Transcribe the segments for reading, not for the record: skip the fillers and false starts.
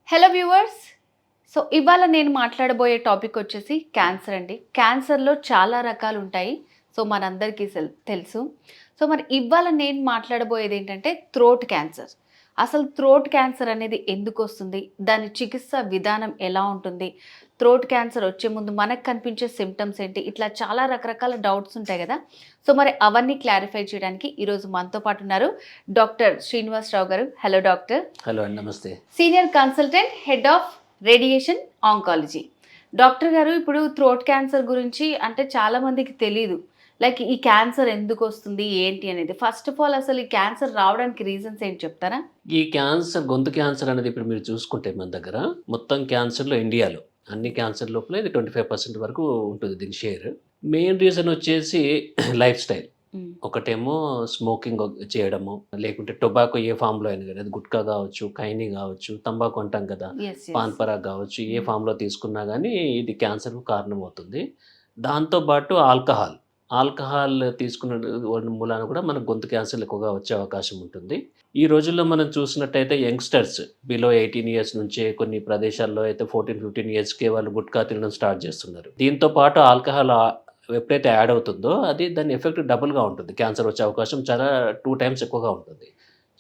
Hello viewers. So ఇవాళ నేను మాట్లాడబోయే topic వచ్చేసి క్యాన్సర్ అండి. క్యాన్సర్లో చాలా రకాలు ఉంటాయి. సో మనందరికీ తెలుసు. సో మరి ఇవాళ నేను మాట్లాడబోయేది ఏంటంటే థ్రోట్ క్యాన్సర్. అసలు థ్రోట్ క్యాన్సర్ అనేది ఎందుకు వస్తుంది, దాని చికిత్స విధానం ఎలా ఉంటుంది, థ్రోట్ క్యాన్సర్ వచ్చే ముందు మనకు కనిపించే సిమ్టమ్స్ ఏంటి, ఇట్లా చాలా రకరకాల డౌట్స్ ఉంటాయి కదా. సో మరి అవన్నీ క్లారిఫై చేయడానికి ఈరోజు మనతో పాటు ఉన్నారు డాక్టర్ శ్రీనివాసరావు గారు. Hello doctor. హలో అండి, నమస్తే. Senior consultant, head of radiation oncology. Doctor గారు, ఇప్పుడు థ్రోట్ క్యాన్సర్ గురించి అంటే చాలా మందికి తెలియదు. లైక్ ఈ క్యాన్సర్ ఎందుకు వస్తుంది ఏంటి అనేది. ఫస్ట్ ఆఫ్ ఆల్ అసలు ఈ క్యాన్సర్ రావడానికి రీజన్స్ ఏంటి చెప్తారా? ఈ క్యాన్సర్, గొంతు క్యాన్సర్ అనేది ఇప్పుడు మీరు చూసుకుంటే మన దగ్గర మొత్తం క్యాన్సర్లో ఇండియాలో అన్ని క్యాన్సర్ లోపల ఇది 25% వరకు ఉంటుంది దీని షేర్. మెయిన్ రీజన్ వచ్చేసి లైఫ్ స్టైల్. ఒకటేమో స్మోకింగ్ చేయడము, లేకుంటే టొబాకో ఏ ఫామ్లో అయినా కానీ, అది గుట్కా కావచ్చు, ఖైనీ కావచ్చు, తంబాకు అంటాం కదా, పాన్ పరాగ్ కావచ్చు, ఏ ఫామ్లో తీసుకున్నా కానీ ఇది క్యాన్సర్కు కారణం అవుతుంది. దాంతోపాటు ఆల్కహాల్ తీసుకున్న మూలాన కూడా మనకు గొంతు క్యాన్సర్ ఎక్కువగా వచ్చే అవకాశం ఉంటుంది. ఈ రోజుల్లో మనం చూసినట్టయితే యంగ్స్టర్స్ బిలో 18 ఇయర్స్ నుంచే కొన్ని ప్రదేశాల్లో అయితే 14-15 ఇయర్స్కే వాళ్ళు గుట్కా తినడం స్టార్ట్ చేస్తున్నారు. దీంతో పాటు ఆల్కహాల్ ఎప్పుడైతే యాడ్ అవుతుందో అది దాని ఎఫెక్ట్ డబుల్గా ఉంటుంది. క్యాన్సర్ వచ్చే అవకాశం చాలా 2 టైమ్స్ ఎక్కువగా ఉంటుంది.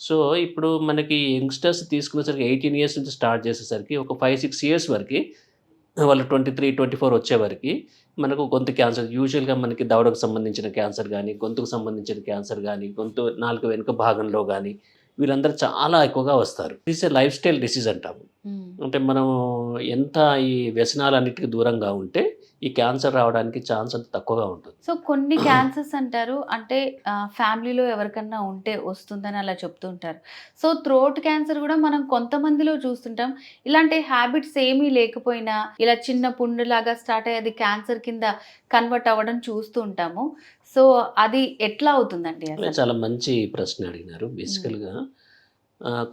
సో ఇప్పుడు మనకి యంగ్స్టర్స్ తీసుకునేసరికి 18 ఇయర్స్ నుంచి స్టార్ట్ చేసేసరికి ఒక 5-6 ఇయర్స్ వరకు, వాళ్ళు 23-24 వచ్చే వరకు మనకు గొంతు క్యాన్సర్, యూజువల్గా మనకి దవడకు సంబంధించిన క్యాన్సర్ కానీ, గొంతుకు సంబంధించిన క్యాన్సర్ కానీ, గొంతు నాలుక వెనుక భాగంలో కానీ వీళ్ళందరూ చాలా ఎక్కువగా వస్తారు. This A life style disease అంటాము. అంటే మనం ఎంత ఈ వ్యసనాలన్నిటికీ దూరంగా ఉంటే ఈ క్యాన్సర్ రావడానికి ఛాన్స్ అంత తక్కువగా ఉంటుంది. సో కొన్ని క్యాన్సర్స్ అంటారు అంటే ఫ్యామిలీలో ఎవరికన్నా ఉంటే వస్తుందని అలా చెప్తూ ఉంటారు. సో థ్రోట్ క్యాన్సర్ కూడా మనం కొంతమందిలో చూస్తుంటాం. ఇలాంటి హ్యాబిట్స్ ఏమీ లేకపోయినా ఇలా చిన్న పుండులాగా స్టార్ట్ అయ్యి అది క్యాన్సర్ కింద కన్వర్ట్ అవ్వడం చూస్తూ ఉంటాము. సో అది ఎట్లా అవుతుందండి? చాలా మంచి ప్రశ్న అడిగినారు. బేసికల్గా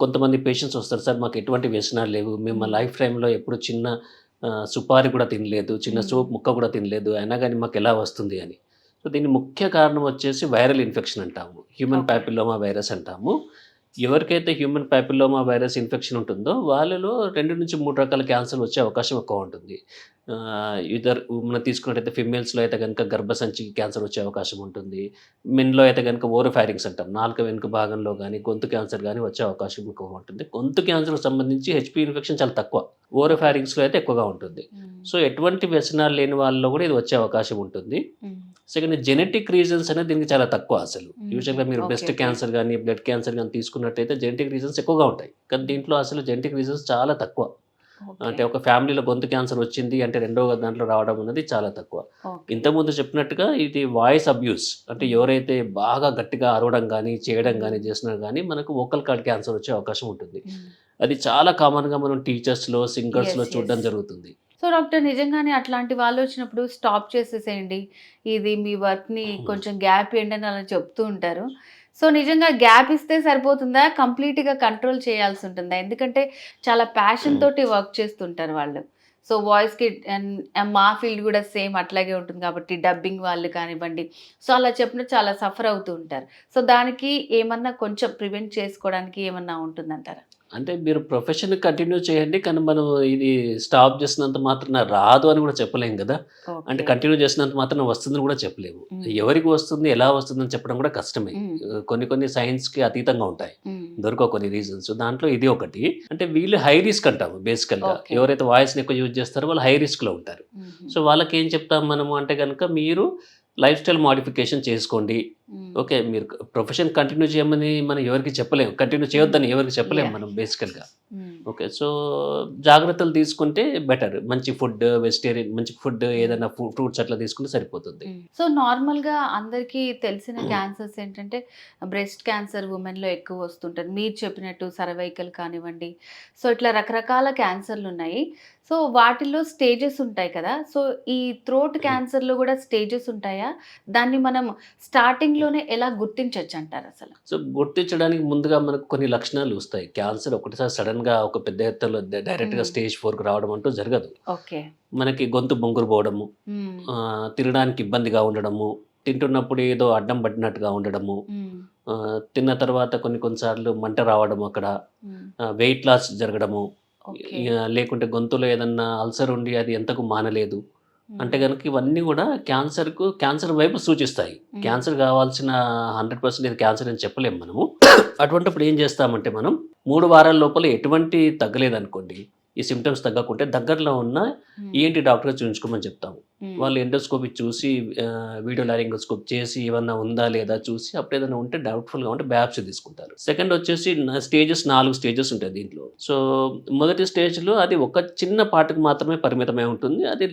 కొంతమంది పేషెంట్స్ వస్తారు, సార్ మాకు ఎటువంటి వ్యసనాలు లేవు, మేము మా లైఫ్ టైంలో ఎప్పుడు చిన్న సుపారి కూడా తినలేదు, చిన్న సోప్ ముక్క కూడా తినలేదు, అయినా కానీ మాకు ఎలా వస్తుంది అని. సో దీని ముఖ్య కారణం వచ్చేసి వైరల్ ఇన్ఫెక్షన్ అంటాము, హ్యూమన్ ప్యాపిల్లోమా వైరస్ అంటాము. ఎవరికైతే హ్యూమన్ ప్యాపిల్లోమా వైరస్ ఇన్ఫెక్షన్ ఉంటుందో వాళ్ళలో 2-3 రకాల క్యాన్సర్ వచ్చే అవకాశం ఎక్కువ ఉంటుంది. మనం తీసుకున్నట్టయితే ఫిమేల్స్లో అయితే కనుక గర్భసంచికి క్యాన్సర్ వచ్చే అవకాశం ఉంటుంది. మెన్లో అయితే కనుక ఓరోఫారింగ్స్ అంటాం, నాలుక వెనుక భాగంలో కానీ గొంతు క్యాన్సర్ కానీ వచ్చే అవకాశం ఎక్కువగా ఉంటుంది. గొంతు క్యాన్సర్కి సంబంధించి హెచ్పి ఇన్ఫెక్షన్ చాలా తక్కువ, ఓరోఫారింగ్స్లో అయితే ఎక్కువగా ఉంటుంది. సో ఎటువంటి వ్యసనాలు లేని వాళ్ళలో కూడా ఇది వచ్చే అవకాశం ఉంటుంది. సెకండ్, జెనెటిక్ రీజన్స్ అనేది దీనికి చాలా తక్కువ. అసలు యూజువల్గా మీరు బ్రెస్ట్ క్యాన్సర్ కానీ బ్లడ్ క్యాన్సర్ కానీ తీసుకున్నట్టయితే జెనెటిక్ రీజన్స్ ఎక్కువగా ఉంటాయి, కానీ దీంట్లో అసలు జెనెటిక్ రీజన్స్ చాలా తక్కువ. అంటే ఒక ఫ్యామిలీలో గొంతు క్యాన్సర్ వచ్చింది అంటే రెండవ దాంట్లో రావడం అనేది చాలా తక్కువ. ఇంతకుముందు చెప్పినట్టుగా ఇది వాయిస్ అబ్యూస్, అంటే ఎవరైతే బాగా గట్టిగా అరవడం కానీ చేయడం కానీ చేసినా కానీ మనకు వోకల్ కార్డ్ క్యాన్సర్ వచ్చే అవకాశం ఉంటుంది. అది చాలా కామన్గా మనం టీచర్స్లో, సింగర్స్లో చూడడం జరుగుతుంది. సో డాక్టర్, నిజంగానే అట్లాంటి వాళ్ళు వచ్చినప్పుడు స్టాప్ చేసేసేయండి, ఇది మీ వర్క్ని కొంచెం గ్యాప్ ఇవ్వండి అని అలా చెప్తూ ఉంటారు. సో నిజంగా గ్యాప్ ఇస్తే సరిపోతుందా, కంప్లీట్గా కంట్రోల్ చేయాల్సి ఉంటుందా? ఎందుకంటే చాలా ప్యాషన్ తోటి వర్క్ చేస్తుంటారు వాళ్ళు. సో వాయిస్కి మా ఫీల్డ్ కూడా సేమ్ అట్లాగే ఉంటుంది కాబట్టి డబ్బింగ్ వాళ్ళు కానివ్వండి, సో అలా చెప్పిన చాలా సఫర్ అవుతూ ఉంటారు. సో దానికి ఏమన్నా కొంచెం ప్రివెంట్ చేసుకోవడానికి ఏమన్నా ఉంటుందంటారా? అంటే మీరు ప్రొఫెషన్ కంటిన్యూ చేయండి, కానీ మనం ఇది స్టాప్ చేసినంత మాత్రం రాదు అని కూడా చెప్పలేము కదా. అంటే కంటిన్యూ చేసినంత మాత్రం వస్తుందని కూడా చెప్పలేము. ఎవరికి వస్తుంది, ఎలా వస్తుందని చెప్పడం కూడా కష్టమే. కొన్ని సైన్స్కి అతీతంగా ఉంటాయి, దొరకవు కొన్ని రీజన్స్. దాంట్లో ఇది ఒకటి. అంటే వీళ్ళు హై రిస్క్ అంటాము బేసికల్గా. ఎవరైతే వాయిస్ని ఎక్కువ యూజ్ చేస్తారో వాళ్ళు హై రిస్క్లో ఉంటారు. సో వాళ్ళకి ఏం చెప్తాం మనము అంటే కనుక, మీరు లైఫ్ స్టైల్ మాడిఫికేషన్ చేసుకోండి. ఓకే, మీరు ప్రొఫెషన్ కంటిన్యూ చేయమని మనం ఎవరికి చెప్పలేము, కంటిన్యూ చేయొద్దని ఎవరికి చెప్పలేము మనం బేసికల్గా. ఓకే, సో జాగ్రత్తలు తీసుకుంటే బెటర్. మంచి ఫుడ్, వెజిటేరియన్ మంచి ఫుడ్, ఏదైనా ఫ్రూట్స్ అట్లా తీసుకుంటే సరిపోతుంది. సో నార్మల్గా అందరికీ తెలిసిన క్యాన్సర్స్ ఏంటంటే బ్రెస్ట్ క్యాన్సర్ ఉమెన్లో ఎక్కువ వస్తుంటుంది. మీరు చెప్పినట్టు సర్వైకల్ కానివ్వండి, సో ఇట్లా రకరకాల క్యాన్సర్లు ఉన్నాయి. సో వాటిల్లో స్టేజెస్ ఉంటాయి కదా. సో ఈ థ్రోట్ క్యాన్సర్లో కూడా స్టేజెస్ ఉంటాయా? దాన్ని మనం స్టార్టింగ్లోనే ఎలా గుర్తించవచ్చు అంటారు అసలు? సో గుర్తించడానికి ముందుగా మనకు కొన్ని లక్షణాలు వస్తాయి. క్యాన్సర్ ఒకటిసారి సడన్గా ఒక పెద్ద ఎత్తులో డైరెక్ట్గా స్టేజ్ 4కి రావడం అంటూ జరగదు. ఓకే, మనకి గొంతు బొంగురు పోవడము, తినడానికి ఇబ్బందిగా ఉండడము, తింటున్నప్పుడు ఏదో అడ్డం పడినట్టుగా ఉండడము, తిన్న తర్వాత కొన్నిసార్లు మంట రావడం, అక్కడ వెయిట్ లాస్ జరగడము, ఓకే. లేకుంటే గొంతులో ఏదన్నా అల్సర్ ఉండి అది ఎంతకు మానలేదు అంటే కనుక ఇవన్నీ కూడా క్యాన్సర్ వైపు సూచిస్తాయి. క్యాన్సర్ కావాల్సిన 100% ఇది క్యాన్సర్ అని చెప్పలేము మనము. అటువంటిప్పుడు ఏం చేస్తామంటే మనం 3 వారాల లోపల ఎటువంటి తగ్గలేదనుకోండి, ఈ సిమ్టమ్స్ తగ్గకుంటే దగ్గరలో ఉన్న ఈఎన్టీ డాక్టర్ చూపించుకోమని చెప్తాము. వాళ్ళు ఎండోస్కోపీ చూసి వీడియో లారింగోస్కోప్ చేసి ఏమన్నా ఉందా లేదా చూసి అప్పుడు ఏదైనా ఉంటే డౌట్ఫుల్గా ఉంటే బయాప్సీ తీసుకుంటారు. సెకండ్ వచ్చేసి స్టేజెస్ 4 స్టేజెస్ ఉంటాయి దీంట్లో. సో మొదటి స్టేజ్లో అది ఒక చిన్న పార్ట్కి మాత్రమే పరిమితమై ఉంటుంది. అది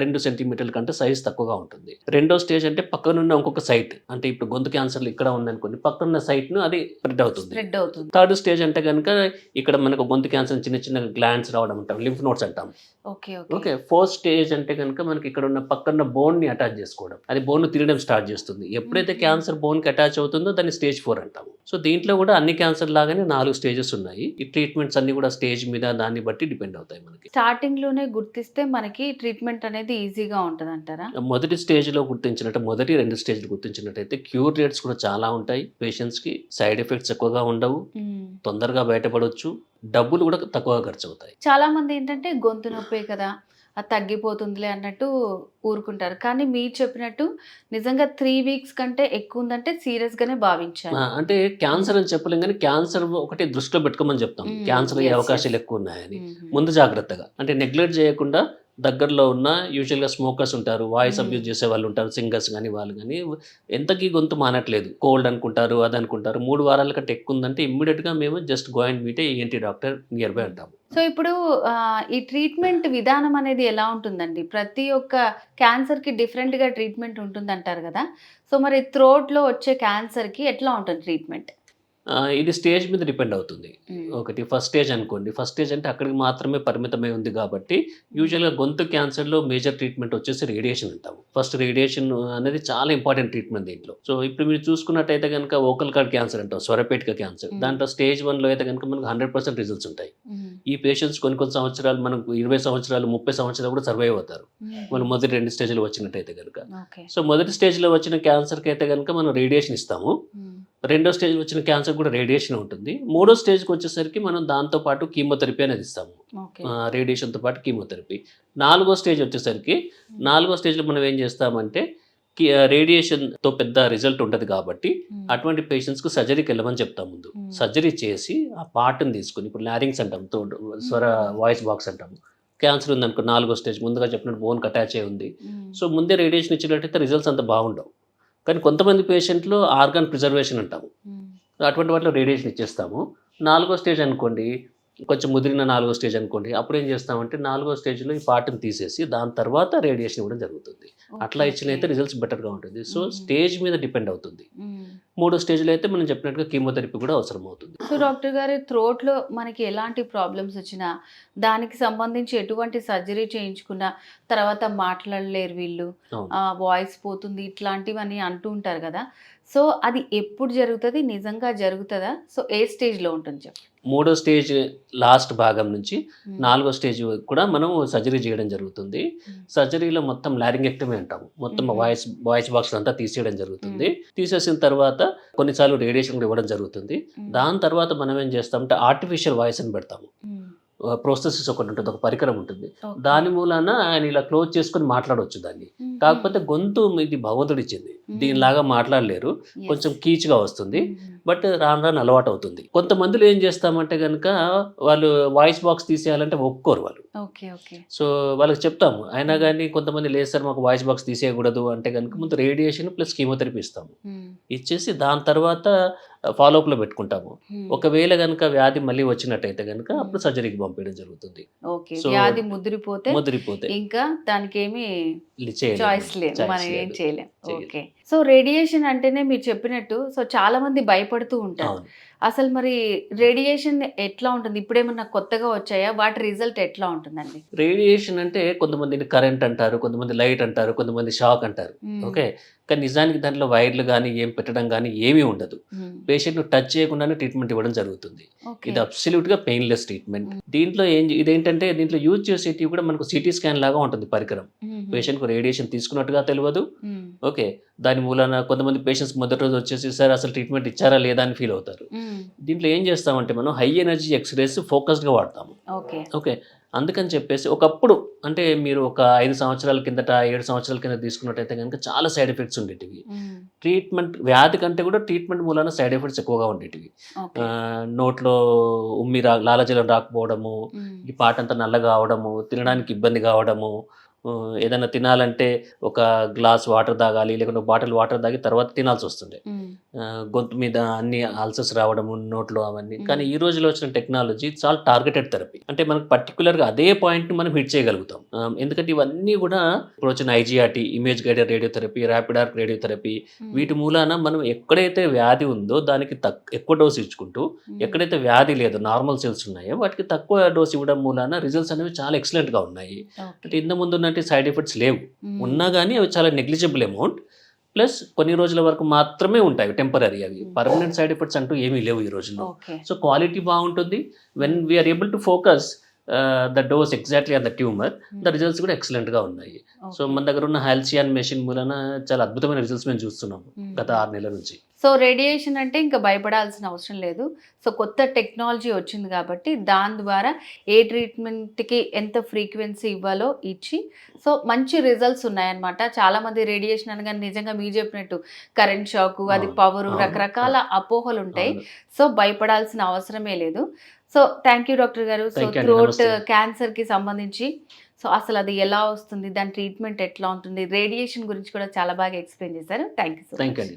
2 సెంటీమీటర్ల కంటే సైజ్ తక్కువగా ఉంటుంది. రెండో స్టేజ్ అంటే పక్కనున్న ఇంకొక సైట్, అంటే ఇప్పుడు గొంతు క్యాన్సర్లు ఇక్కడ ఉందనుకోండి, పక్కనున్న సైట్ను అది స్ప్రెడ్ అవుతుంది. థర్డ్ స్టేజ్ అంటే కనుక ఇక్కడ మనకు గొంతు క్యాన్సర్ చిన్న చిన్న గ్లాండ్స్ రావడం అంటాం, లింఫ్ నోడ్స్ అంటాం. ఓకే. ఫోర్త్ స్టేజ్ అంటే కనుక మనకి ఇక్కడ ఉన్న పక్కన బోన్ని అటాచ్ చేసుకోవడం, అది బోన్ తిరగడం స్టార్ట్ చేస్తుంది. ఎప్పుడైతే క్యాన్సర్ బోన్కి అటాచ్ అవుతుందో దాన్ని స్టేజ్ 4 అంటాము. సో దీంట్లో కూడా అన్ని క్యాన్సర్ లాగానే 4 స్టేజెస్ ఉన్నాయి. ఈ ట్రీట్మెంట్స్ అన్ని కూడా స్టేజ్ మీద దాన్ని బట్టి డిపెండ్ అవుతాయి. మనకి స్టార్టింగ్ లోనే గుర్తిస్తే మనకి ట్రీట్మెంట్ అనేది ఈజీగా ఉంటుంది అంటారా? మొదటి స్టేజ్లో గుర్తించినట్టు, మొదటి 2 స్టేజ్లు గుర్తించినట్టయితే క్యూర్ రేట్స్ కూడా చాలా ఉంటాయి. పేషెంట్స్కి సైడ్ ఎఫెక్ట్స్ ఎక్కువగా ఉండవు, తొందరగా బయటపడవచ్చు, డబ్బులు కూడా తక్కువగా ఖర్చు అవుతాయి. చాలా మంది ఏంటంటే గొంతు నొప్పే కదా, అది తగ్గిపోతుందిలే అన్నట్టు ఊరుకుంటారు. కానీ మీరు చెప్పినట్టు నిజంగా 3 వీక్స్ కంటే ఎక్కువ ఉందంటే సీరియస్ గానే భావించాలి. అంటే క్యాన్సర్ అని చెప్పలేం, కానీ క్యాన్సర్ ఒకటి దృష్టిలో పెట్టుకోమని చెప్తాం. క్యాన్సర్ అయ్యే అవకాశాలు ఎక్కువ ఉన్నాయని ముందు జాగ్రత్తగా, అంటే నెగ్లెక్ట్ చేయకుండా దగ్గరలో ఉన్న యూజువల్గా స్మోకర్స్ ఉంటారు, వాయిస్ అబ్యూజ్ చేసే వాళ్ళు ఉంటారు, సింగర్స్ కానీ వాళ్ళు కానీ, ఎంతకీ గొంతు మానట్లేదు, కోల్డ్ అనుకుంటారు, అది అనుకుంటారు, 3 వారాల కంటే ఎక్కువ ఉందంటే ఇమ్మీడియట్గా మేము just go and meet ENT doctor near by అంటాము. సో ఇప్పుడు ఈ ట్రీట్మెంట్ విధానం అనేది ఎలా ఉంటుందండి? ప్రతి ఒక్క క్యాన్సర్కి డిఫరెంట్గా ట్రీట్మెంట్ ఉంటుంది అంటారు కదా. సో మరి థ్రోట్లో వచ్చే క్యాన్సర్కి ఎట్లా ఉంటుంది ట్రీట్మెంట్? ఇది స్టేజ్ మీద డిపెండ్ అవుతుంది. ఒకటి ఫస్ట్ స్టేజ్ అనుకోండి, ఫస్ట్ స్టేజ్ అంటే అక్కడికి మాత్రమే పరిమితమై ఉంది కాబట్టి యూజువల్గా గొంతు క్యాన్సర్లో మేజర్ ట్రీట్మెంట్ వచ్చేసి రేడియేషన్ అంటాము. ఫస్ట్ రేడియేషన్ అనేది చాలా ఇంపార్టెంట్ ట్రీట్మెంట్ దీంట్లో. సో ఇప్పుడు మీరు చూసుకున్నట్టయితే కనుక వోకల్ కార్డ్ క్యాన్సర్ అంటాం, స్వరపేటిక క్యాన్సర్, దాంట్లో స్టేజ్ 1లో అయితే కనుక మనకు 100% రిజల్ట్స్ ఉంటాయి. ఈ పేషెంట్స్ కొన్ని సంవత్సరాలు, మనకు 20 సంవత్సరాలు 30 సంవత్సరాలు కూడా సర్వైవ్ అవుతారు మనం మొదటి 2 స్టేజ్లో వచ్చినట్టయితే కనుక. సో మొదటి స్టేజ్లో వచ్చిన క్యాన్సర్కి అయితే కనుక మనం రేడియేషన్ ఇస్తాము. రెండో స్టేజ్ వచ్చిన క్యాన్సర్ కూడా రేడియేషన్ ఉంటుంది. మూడో స్టేజ్కి వచ్చేసరికి మనం దాంతోపాటు కీమోథెరపీ అనేది ఇస్తాము, రేడియేషన్తో పాటు కీమోథెరపీ. నాలుగో స్టేజ్ వచ్చేసరికి, నాలుగో స్టేజ్లో మనం ఏం చేస్తామంటే రేడియేషన్తో పెద్ద రిజల్ట్ ఉంటుంది కాబట్టి అటువంటి పేషెంట్స్కి సర్జరీకి వెళ్ళమని చెప్తాం. ముందు సర్జరీ చేసి ఆ పార్ట్ని తీసుకుని, ఇప్పుడు లారింగ్స్ అంటాం, స్వర వాయిస్ బాక్స్ అంటాము, క్యాన్సర్ ఉందనుకో నాలుగో స్టేజ్, ముందుగా చెప్పినట్టు బోన్కి అటాచ్ అయి ఉంది. సో ముందే రేడియేషన్ ఇచ్చినట్టయితే రిజల్ట్స్ అంత బాగుండవు. కానీ కొంతమంది పేషెంట్లు ఆర్గాన్ ప్రిజర్వేషన్ అంటాము, అటువంటి వాటిలో రేడియేషన్ ఇచ్చేస్తాము. నాలుగో స్టేజ్ అనుకోండి, కొంచెం ముదిరిన నాలుగో స్టేజ్ అనుకోండి, అప్పుడు ఏం చేస్తామంటే నాలుగో స్టేజ్లో ఈ పార్ట్ని తీసేసి దాని తర్వాత రేడియేషన్ ఇవ్వడం జరుగుతుంది. అట్లా ఇచ్చినైతే రిజల్ట్స్ బెటర్గా ఉంటుంది. సో స్టేజ్ మీద డిపెండ్ అవుతుంది. మూడో స్టేజ్లో అయితే మనం చెప్పినట్టుగా కీమోథెరపీ కూడా అవసరం అవుతుంది. సో డాక్టర్ గారు, థ్రోట్లో మనకి ఎలాంటి ప్రాబ్లమ్స్ వచ్చినా దానికి సంబంధించి ఎటువంటి సర్జరీ చేయించుకున్నా తర్వాత మాట్లాడలేరు వీళ్ళు, వాయిస్ పోతుంది, ఇట్లాంటివన్నీ అంటూ ఉంటారు కదా. సో అది ఎప్పుడు జరుగుతుంది, నిజంగా జరుగుతుందా? సో ఏ స్టేజ్లో ఉంటుంది చెప్పు. మూడో స్టేజ్ లాస్ట్ భాగం నుంచి నాలుగో స్టేజ్ కూడా మనం సర్జరీ చేయడం జరుగుతుంది. సర్జరీలో మొత్తం లారింగెక్టమీ అంటాము, మొత్తం వాయిస్ బాక్స్ అంతా తీసేయడం జరుగుతుంది. తీసేసిన తర్వాత కొన్నిసార్లు రేడియేషన్ కూడా ఇవ్వడం జరుగుతుంది. దాని తర్వాత మనం ఏం చేస్తామంటే ఆర్టిఫిషియల్ వాయిస్ అని పెడతాము. ప్రోసెసెస్ ఒకటి ఉంటుంది, ఒక పరికరం ఉంటుంది, దాని మూలాన ఆయన ఇలా క్లోజ్ చేసుకొని మాట్లాడవచ్చు దాన్ని. కాకపోతే గొంతు ఇది భగవంతుడు ఇచ్చింది, దీనిలాగా మాట్లాడలేరు, కొంచెం కీచ్గా వస్తుంది, బట్ రాను రాను అలవాటు అవుతుంది. కొంతమందిలో ఏం చేస్తామంటే కనుక వాళ్ళు వాయిస్ బాక్స్ తీసేయాలంటే ఒప్పుకోరు వాళ్ళు. సో వాళ్ళకి చెప్తాము, అయినా కానీ కొంతమంది లేదు సార్ మాకు వాయిస్ బాక్స్ తీసేయకూడదు అంటే కనుక ముందు రేడియేషన్ ప్లస్ కీమోథెరపీ ఇస్తాము. ఇచ్చేసి దాని తర్వాత ఫాలోఅప్లో పెట్టుకుంటాము. ఒకవేళ కనుక వ్యాధి మళ్ళీ వచ్చినట్టయితే కనుక అప్పుడు సర్జరీకి పంపించడం జరుగుతుంది. వ్యాధి ముదిరిపోతే ఇంకా దానికి ఏమి చాయిస్ లేదు, మనం ఏం చేయలేం. ఓకే. సో రేడియేషన్ అంటేనే మీరు చెప్పినట్టు సో చాలా మంది భయపడుతూ ఉంటారు. అసలు మరి రేడియేషన్ ఎట్లా ఉంటుంది? ఇప్పుడేమన్నా కొత్తగా వచ్చాయా? వాటి రిజల్ట్ ఎట్లా ఉంటుందండి? రేడియేషన్ అంటే కొంతమంది కరెంట్ అంటారు, కొంతమంది లైట్ అంటారు, కొంతమంది షాక్ అంటారు. ఓకే, కానీ నిజానికి దాంట్లో వైర్లు కానీ ఏం పెట్టడం కానీ ఏమీ ఉండదు. పేషెంట్‌ను టచ్ చేయకుండానే ట్రీట్మెంట్ ఇవ్వడం జరుగుతుంది. ఓకే. ఇది అబ్సల్యూట్‌గా పెయిన్‌లెస్ ట్రీట్మెంట్. దీంట్లో ఇదేంటంటే దీంట్లో యూజ్ చేసేటివి కూడా మనకు సిటీ స్కాన్ లాగా ఉంటుంది పరికరం. పేషెంట్‌కు రేడియేషన్ తీసుకున్నట్టుగా తెలవదు. ఓకే. దాని మూలాన కొంతమంది పేషెంట్స్ మొదటి రోజు వచ్చేసి సార్ అసలు ట్రీట్మెంట్ ఇచ్చారా లేదా అని ఫీల్ అవుతారు. దీంట్లో ఏం చేస్తామంటే మనం హై ఎనర్జీ ఎక్స్‌రేస్ ఫోకస్డ్‌గా వాడతాము. ఓకే. ఓకే. అందుకని చెప్పేసి ఒకప్పుడు అంటే మీరు ఒక 5 సంవత్సరాల కిందట, 7 సంవత్సరాల కింద తీసుకున్నట్టయితే గనుక చాలా సైడ్ ఎఫెక్ట్స్ ఉండేటివి. ట్రీట్మెంట్ వ్యాధి కంటే కూడా ట్రీట్మెంట్ మూలాన సైడ్ ఎఫెక్ట్స్ ఎక్కువగా ఉండేటివి. ఓకే. నోట్లో లాలాజలం రాకపోవడము, ఈ పాటంతా నల్లగా అవడము, తినడానికి ఇబ్బంది కావడము, ఏదైనా తినాలంటే ఒక గ్లాస్ వాటర్ తాగాలి, లేకుంటే ఒక బాటిల్ వాటర్ తాగి తర్వాత తినాల్సి వస్తుండే. గొంతు మీద అన్ని అల్సర్స్ రావడము, నోట్లో అవన్నీ. కానీ ఈ రోజులో వచ్చిన టెక్నాలజీ చాలా టార్గెటెడ్ థెరపీ. అంటే మనకు పర్టికులర్గా అదే పాయింట్ని మనం హిట్ చేయగలుగుతాం. ఎందుకంటే ఇవన్నీ కూడా ఇప్పుడు వచ్చిన IGRT, image guided radiotherapy, rapid arc radiotherapy, వీటి మూలాన మనం ఎక్కడైతే వ్యాధి ఉందో దానికి ఎక్కువ డోస్ ఇచ్చుకుంటూ, ఎక్కడైతే వ్యాధి లేదో నార్మల్ సెల్స్ ఉన్నాయో వాటికి తక్కువ డోస్ ఇవ్వడం మూలాన రిజల్ట్స్ అనేవి చాలా ఎక్సలెంట్గా ఉన్నాయి. అంటే ఇంత ముందు ఉన్నట్టు సైడ్ ఎఫెక్ట్స్ లేవు. ఉన్నా కానీ అవి చాలా నెగ్లిజిబుల్ అమౌంట్. ప్లస్ కొన్ని రోజుల వరకు మాత్రమే ఉంటాయి టెంపరీ. అవి పర్మనెంట్ సైడ్ ఎఫెక్ట్స్ అంటూ ఏమీ లేవు ఈ రోజుల్లో. సో క్వాలిటీ బాగుంటుంది. When we are able to focus the dose exactly on the tumour, the results కూడా ఎక్సలెంట్గా ఉన్నాయి. సో మన దగ్గర ఉన్న హాల్సియాన్ మెషిన్ మూలన చాలా అద్భుతమైన రిజల్ట్స్ మేము చూస్తున్నాము గత 6 నెలల నుంచి. సో రేడియేషన్ అంటే ఇంకా భయపడాల్సిన అవసరం లేదు. సో కొత్త టెక్నాలజీ వచ్చింది కాబట్టి దాని ద్వారా ఏ ట్రీట్మెంట్కి ఎంత ఫ్రీక్వెన్సీ ఇవ్వాలో ఇచ్చి సో మంచి రిజల్ట్స్ ఉన్నాయన్నమాట. చాలామంది రేడియేషన్ అనగానే నిజంగా మీరు చెప్పినట్టు కరెంట్ షాక్, అది పవరు, రకరకాల అపోహలు ఉంటాయి. సో భయపడాల్సిన అవసరమే లేదు. సో థ్యాంక్ యూ డాక్టర్ గారు. సో థ్రోట్ క్యాన్సర్కి సంబంధించి సో అసలు అది ఎలా వస్తుంది, దాని ట్రీట్మెంట్ ఎట్లా ఉంటుంది, రేడియేషన్ గురించి కూడా చాలా బాగా ఎక్స్ప్లెయిన్ చేశారు. Thank you so much.